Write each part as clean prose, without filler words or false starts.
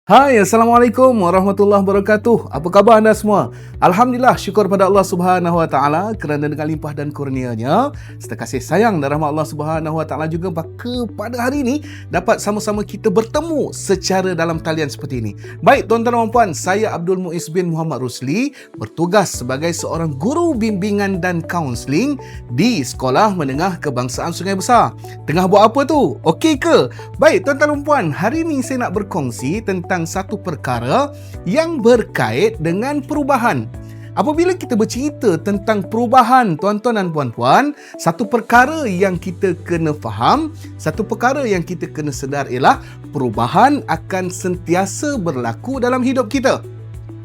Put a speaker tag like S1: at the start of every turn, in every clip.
S1: Hai, Assalamualaikum warahmatullahi wabarakatuh. Apa khabar anda semua? Alhamdulillah, syukur pada Allah Subhanahu Wa Taala kerana dengan limpah dan kurnia-Nya serta kasih sayang dan rahmat Allah Subhanahu Wa Taala juga, maka pada hari ini dapat sama-sama kita bertemu secara dalam talian seperti ini. Baik tuan-tuan dan puan, saya Abdul Muiz bin Muhammad Rusli bertugas sebagai seorang guru bimbingan dan kaunseling di Sekolah Menengah Kebangsaan Sungai Besar. Tengah buat apa tu? Okey ke? Baik tuan-tuan dan puan, hari ini saya nak berkongsi tentang satu perkara yang berkait dengan perubahan. Apabila kita bercerita tentang perubahan, tuan-tuan dan puan-puan, satu perkara yang kita kena faham, satu perkara yang kita kena sedar ialah perubahan akan sentiasa berlaku dalam hidup kita.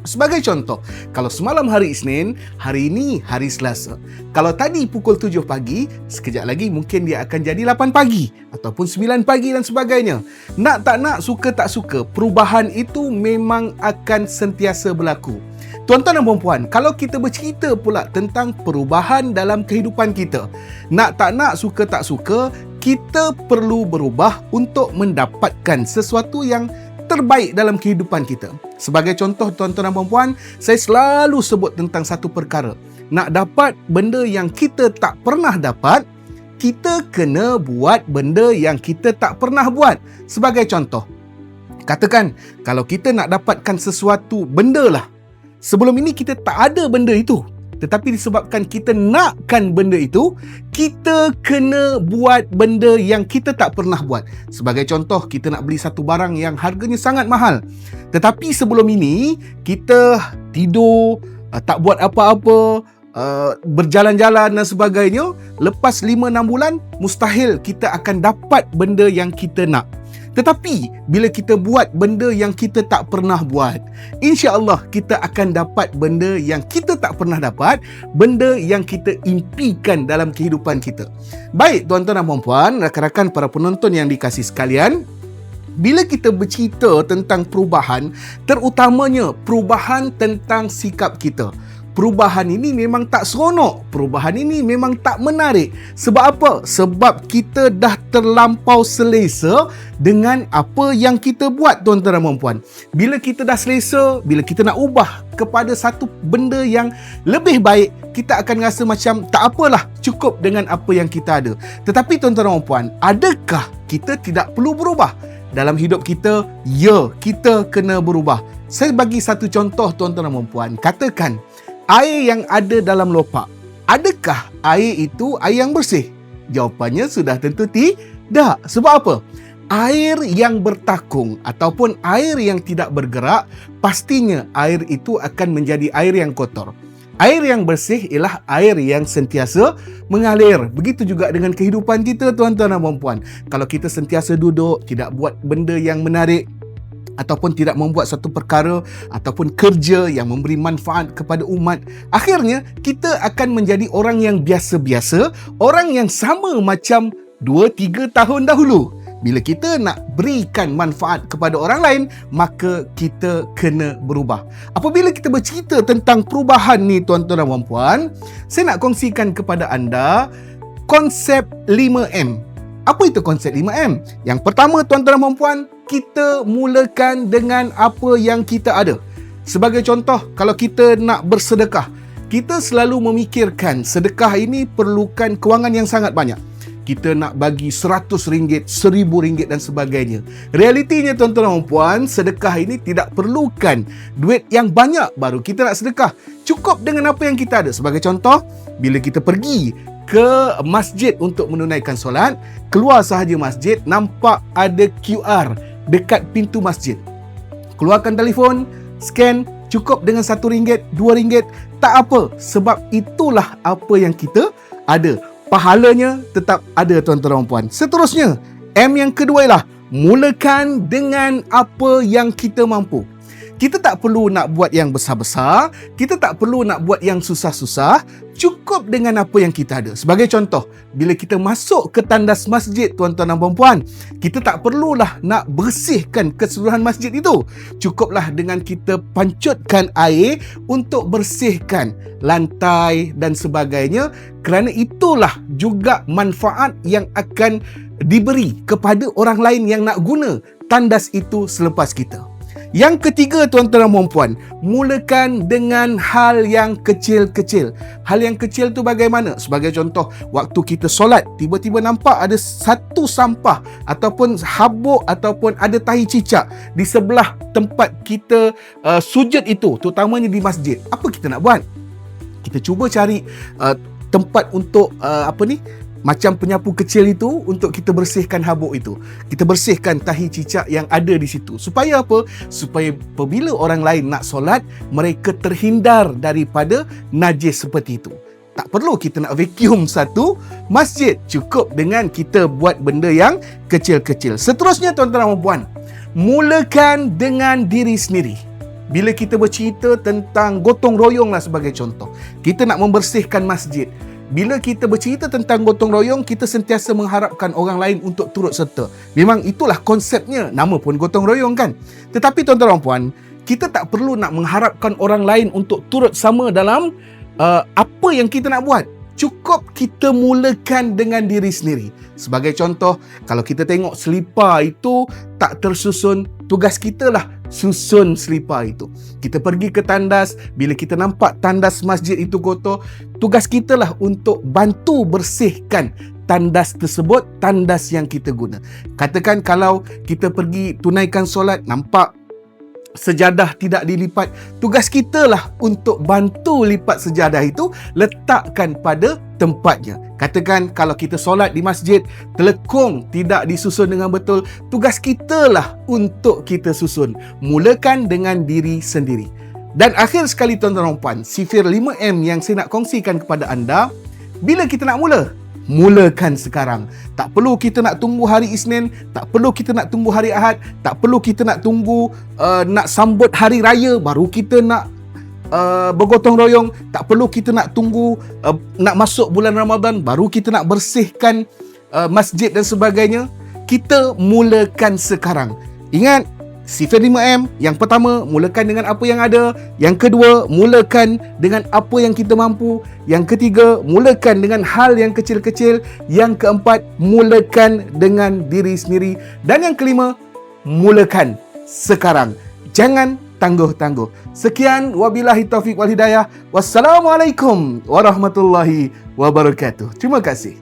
S1: Sebagai contoh, kalau semalam hari Isnin, hari ini hari Selasa. Kalau tadi pukul 7 pagi, sekejap lagi mungkin dia akan jadi 8 pagi ataupun 9 pagi dan sebagainya. Nak tak nak, suka tak suka, perubahan itu memang akan sentiasa berlaku. Tuan-tuan dan puan-puan, kalau kita bercerita pula tentang perubahan dalam kehidupan kita, nak tak nak, suka tak suka, kita perlu berubah untuk mendapatkan sesuatu yang terbaik dalam kehidupan kita. Sebagai contoh tuan-tuan dan puan-puan, saya selalu sebut tentang satu perkara. Nak dapat benda yang kita tak pernah dapat, kita kena buat benda yang kita tak pernah buat. Sebagai contoh, katakan kalau kita nak dapatkan sesuatu benda lah, sebelum ini kita tak ada benda itu, tetapi disebabkan kita nakkan benda itu, kita kena buat benda yang kita tak pernah buat. Sebagai contoh, kita nak beli satu barang yang harganya sangat mahal, tetapi sebelum ini kita tidur, tak buat apa-apa, berjalan-jalan dan sebagainya. Lepas 5-6 bulan, mustahil kita akan dapat benda yang kita nak. Tetapi bila kita buat benda yang kita tak pernah buat, insya-Allah kita akan dapat benda yang kita tak pernah dapat, benda yang kita impikan dalam kehidupan kita. Baik tuan-tuan dan puan-puan, rakan-rakan para penonton yang dikasihi sekalian, bila kita bercerita tentang perubahan, terutamanya perubahan tentang sikap kita, perubahan ini memang tak seronok, perubahan ini memang tak menarik. Sebab apa? Sebab kita dah terlampau selesa dengan apa yang kita buat, tuan-tuan dan puan-puan. Bila kita dah selesa, bila kita nak ubah kepada satu benda yang lebih baik, kita akan rasa macam tak apalah, cukup dengan apa yang kita ada. Tetapi tuan-tuan dan puan-puan, adakah kita tidak perlu berubah? Dalam hidup kita, ya, kita kena berubah. Saya bagi satu contoh tuan-tuan dan puan-puan. Katakan air yang ada dalam lopak, adakah air itu air yang bersih? Jawapannya sudah tentu tidak. Sebab apa? Air yang bertakung ataupun air yang tidak bergerak, pastinya air itu akan menjadi air yang kotor. Air yang bersih ialah air yang sentiasa mengalir. Begitu juga dengan kehidupan kita, tuan-tuan dan puan-puan. Kalau kita sentiasa duduk, tidak buat benda yang menarik, ataupun tidak membuat satu perkara ataupun kerja yang memberi manfaat kepada umat, akhirnya kita akan menjadi orang yang biasa-biasa, orang yang sama macam 2-3 tahun dahulu. Bila kita nak berikan manfaat kepada orang lain, maka kita kena berubah. Apabila kita bercerita tentang perubahan ni tuan-tuan dan puan-puan, saya nak kongsikan kepada anda konsep 5M. Apa itu konsep 5M? Yang pertama tuan-tuan dan puan-puan, kita mulakan dengan apa yang kita ada. Sebagai contoh, kalau kita nak bersedekah, kita selalu memikirkan sedekah ini perlukan kewangan yang sangat banyak. Kita nak bagi RM100, RM1,000 dan sebagainya. Realitinya tuan-tuan dan puan, sedekah ini tidak perlukan duit yang banyak baru kita nak sedekah. Cukup dengan apa yang kita ada. Sebagai contoh, bila kita pergi ke masjid untuk menunaikan solat, keluar sahaja masjid, nampak ada QR dekat pintu masjid. Keluarkan telefon, scan, cukup dengan RM1, RM2, tak apa, sebab itulah apa yang kita ada. Pahalanya tetap ada, tuan-tuan dan puan. Seterusnya, M yang kedua ialah mulakan dengan apa yang kita mampu. Kita tak perlu nak buat yang besar-besar, kita tak perlu nak buat yang susah-susah, cukup dengan apa yang kita ada. Sebagai contoh, bila kita masuk ke tandas masjid, tuan-tuan dan puan-puan, kita tak perlulah nak bersihkan keseluruhan masjid itu. Cukuplah dengan kita pancutkan air untuk bersihkan lantai dan sebagainya, kerana itulah juga manfaat yang akan diberi kepada orang lain yang nak guna tandas itu selepas kita. Yang ketiga, tuan-tuan dan puan-puan, mulakan dengan hal yang kecil-kecil. Hal yang kecil tu bagaimana? Sebagai contoh, waktu kita solat, tiba-tiba nampak ada satu sampah ataupun habuk ataupun ada tahi cicak di sebelah tempat kita sujud itu, terutamanya di masjid. Apa kita nak buat? Kita cuba cari tempat untuk macam penyapu kecil itu untuk kita bersihkan habuk itu. Kita bersihkan tahi cicak yang ada di situ. Supaya apa? Supaya apabila orang lain nak solat, mereka terhindar daripada najis seperti itu. Tak perlu kita nak vacuum satu masjid. Cukup dengan kita buat benda yang kecil-kecil. Seterusnya, tuan-tuan dan puan, mulakan dengan diri sendiri. Bila kita bercerita tentang gotong royong lah sebagai contoh, kita nak membersihkan masjid. Bila kita bercerita tentang gotong royong, kita sentiasa mengharapkan orang lain untuk turut serta. Memang itulah konsepnya, nama pun gotong royong kan. Tetapi tuan-tuan dan puan, kita tak perlu nak mengharapkan orang lain untuk turut sama dalam apa yang kita nak buat. Cukup kita mulakan dengan diri sendiri. Sebagai contoh, kalau kita tengok selipar itu tak tersusun, tugas kita lah susun selipar itu. Kita pergi ke tandas, bila kita nampak tandas masjid itu kotor, tugas kita lah untuk bantu bersihkan tandas tersebut, tandas yang kita guna. Katakan kalau kita pergi tunaikan solat, nampak sejadah tidak dilipat, tugas kita lah untuk bantu lipat sejadah itu, letakkan pada tempatnya. Katakan kalau kita solat di masjid, telekung tidak disusun dengan betul, tugas kita lah untuk kita susun. Mulakan dengan diri sendiri. Dan akhir sekali, tuan-tuan dan puan, sifir 5M yang saya nak kongsikan kepada anda, bila kita nak mulakan sekarang. Tak perlu kita nak tunggu hari Isnin, tak perlu kita nak tunggu hari Ahad, tak perlu kita nak tunggu nak sambut hari raya baru kita nak bergotong royong, tak perlu kita nak tunggu nak masuk bulan Ramadan baru kita nak bersihkan masjid dan sebagainya. Kita mulakan sekarang. Ingat, sifir 5M, yang pertama, mulakan dengan apa yang ada. Yang kedua, mulakan dengan apa yang kita mampu. Yang ketiga, mulakan dengan hal yang kecil-kecil. Yang keempat, mulakan dengan diri sendiri. Dan yang kelima, mulakan sekarang. Jangan tangguh-tangguh. Sekian, wabillahi taufiq wal hidayah. Wassalamualaikum warahmatullahi wabarakatuh. Terima kasih.